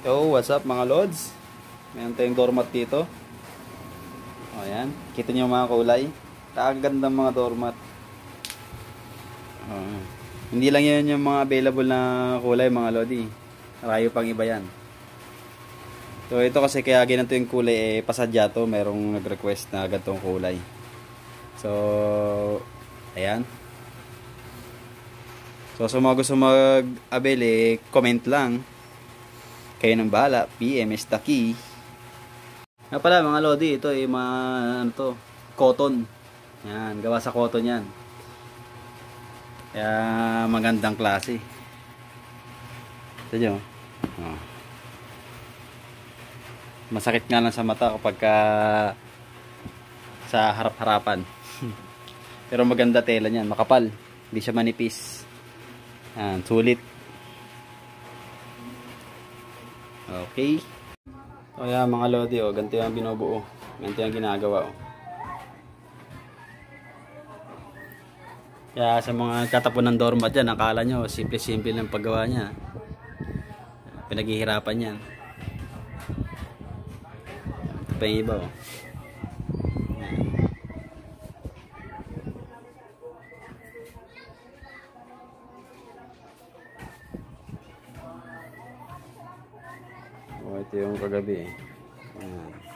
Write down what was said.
Yo, what's up mga lods? Meron tayong doormat dito. O yan, kita niyo mga kulay. Kagandang mga doormat. O, hindi lang yan yung mga available na kulay mga lodi. Marayo pang iba yan. So ito kasi kaya ginanto yung kulay pasadya to. Merong nag-request na gantong kulay. So, ayan. So sa mga gusto mag-avail comment lang. Kayo nang bahala, PM is the key. Nga pala mga lodi, ito ay mga ano to, cotton. Yan, gawa sa cotton yan. Kaya magandang klase. Ito nyo. Oh. Masakit nga lang sa mata kapag sa harap-harapan. Pero maganda tela niyan, makapal. Hindi siya manipis. Yan, sulit. Okay. O yan mga lodi, ganito yung binubuo. Ganito yung ginagawa. Kaya sa mga katapon ng doormat dyan, akala nyo, simple-simple lang paggawa niya. Pinaghihirapan yan. Ito pa yung iba. Ito yung kagabi. Ayan.